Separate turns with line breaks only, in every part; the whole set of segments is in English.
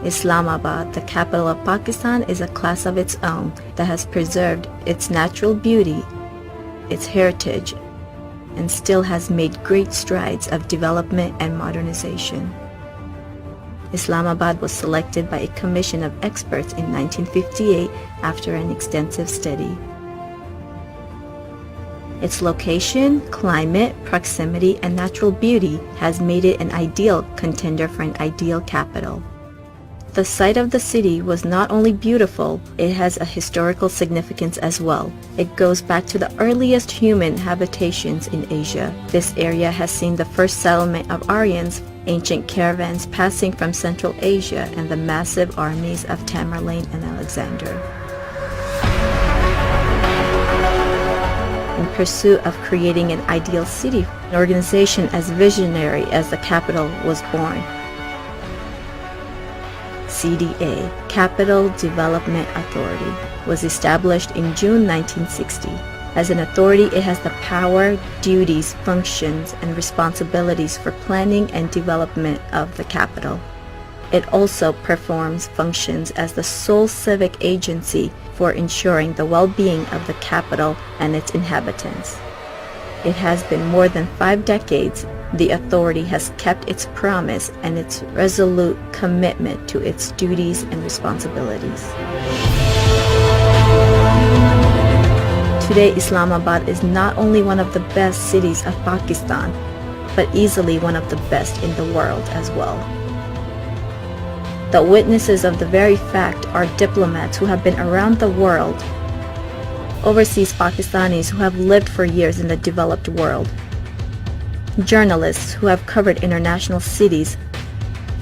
Islamabad, the capital of Pakistan, is a class of its own that has preserved its natural beauty, its heritage, and still has made great strides of development and modernization. Islamabad was selected by a commission of experts in 1958 after an extensive study. Its location, climate, proximity, and natural beauty has made it an ideal contender for an ideal capital. The site of the city was not only beautiful, it has a historical significance as well. It goes back to the earliest human habitations in Asia. This area has seen the first settlement of Aryans, ancient caravans passing from Central Asia, and the massive armies of Tamerlane and Alexander. In pursuit of creating an ideal city, an organization as visionary as the capital was born. CDA, Capital Development Authority, was established in June 1960. As an authority, it has the power, duties, functions, and responsibilities for planning and development of the capital. It also performs functions as the sole civic agency for ensuring the well-being of the capital and its inhabitants. It has been more than 5 decades. The authority has kept its promise and its resolute commitment to its duties and responsibilities. Today, Islamabad is not only one of the best cities of Pakistan, but easily one of the best in the world as well. The witnesses of the very fact are diplomats who have been around the world, overseas Pakistanis who have lived for years in the developed world, journalists who have covered international cities,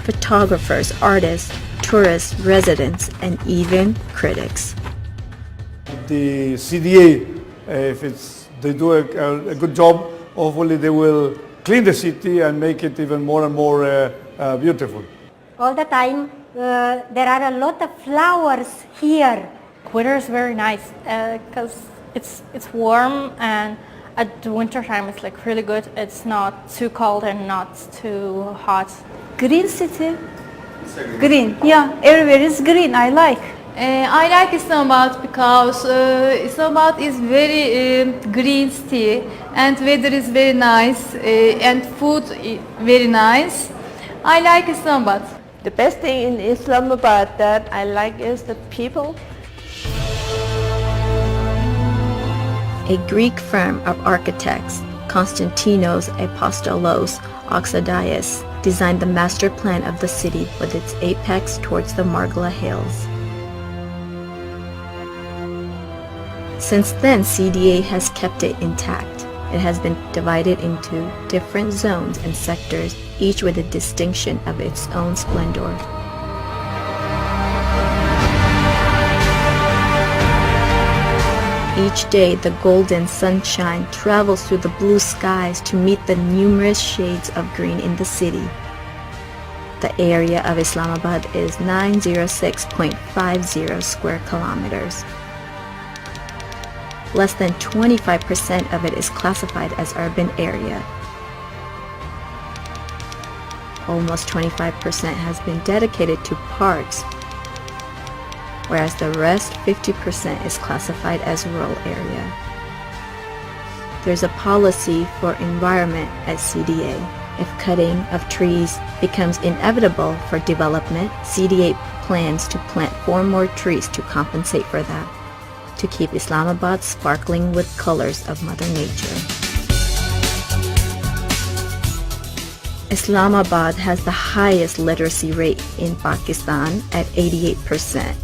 photographers, artists, tourists, residents, and even critics.
The CDA, if they do a good job, hopefully they will clean the city and make it even more and more beautiful.
All the time there are a lot of flowers here.
Weather is very nice because it's warm, and at the winter time it's like really good. It's not too cold and not too hot.
Green city. Green. Yeah, everywhere is green. I like.
I like Islamabad because Islamabad is very green city, and weather is very nice, and food very nice. I like Islamabad.
The best thing in Islamabad that I like is the people.
A Greek firm of architects, Konstantinos Apostolos Oxidaios, designed the master plan of the city with its apex towards the Margla Hills. Since then, CDA has kept it intact. It has been divided into different zones and sectors, each with a distinction of its own splendor. Each day, the golden sunshine travels through the blue skies to meet the numerous shades of green in the city. The area of Islamabad is 906.50 square kilometers. Less than 25% of it is classified as urban area. Almost 25% has been dedicated to parks, whereas the rest, 50%, is classified as rural area. There's a policy for environment at CDA. If cutting of trees becomes inevitable for development, CDA plans to plant 4 more trees to compensate for that, to keep Islamabad sparkling with colors of Mother Nature. Islamabad has the highest literacy rate in Pakistan at 88%.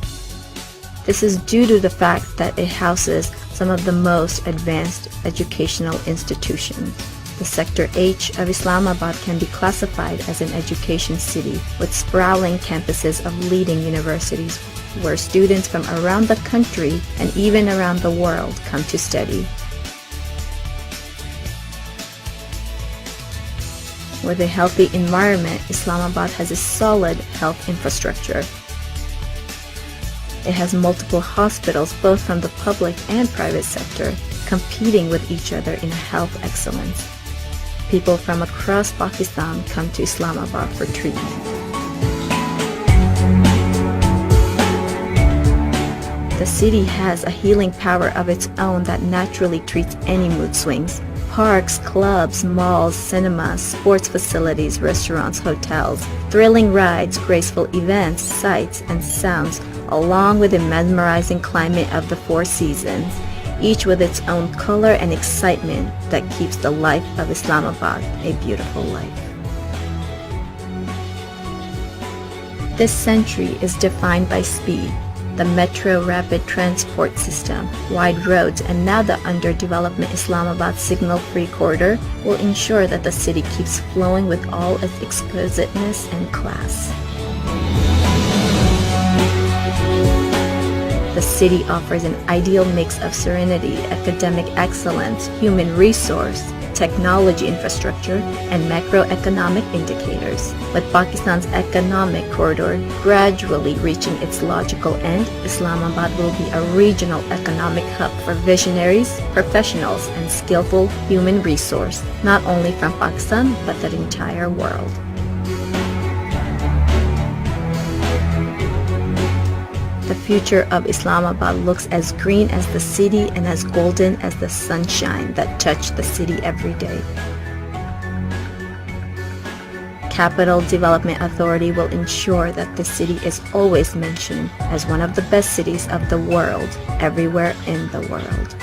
This is due to the fact that it houses some of the most advanced educational institutions. The Sector H of Islamabad can be classified as an education city with sprawling campuses of leading universities where students from around the country and even around the world come to study. With a healthy environment, Islamabad has a solid health infrastructure. It has multiple hospitals, both from the public and private sector, competing with each other in health excellence. People from across Pakistan come to Islamabad for treatment. The city has a healing power of its own that naturally treats any mood swings. Parks, clubs, malls, cinemas, sports facilities, restaurants, hotels, thrilling rides, graceful events, sights, and sounds, along with the mesmerizing climate of the four seasons, each with its own color and excitement that keeps the life of Islamabad a beautiful life. This century is defined by speed. The metro rapid transport system, wide roads, and now the underdevelopment Islamabad signal-free corridor will ensure that the city keeps flowing with all its exquisiteness and class. The city offers an ideal mix of serenity, academic excellence, human resource, technology infrastructure, and macroeconomic indicators. With Pakistan's economic corridor gradually reaching its logical end, Islamabad will be a regional economic hub for visionaries, professionals, and skillful human resource, not only from Pakistan, but the entire world. The future of Islamabad looks as green as the city and as golden as the sunshine that touch the city every day. Capital Development Authority will ensure that the city is always mentioned as one of the best cities of the world, everywhere in the world.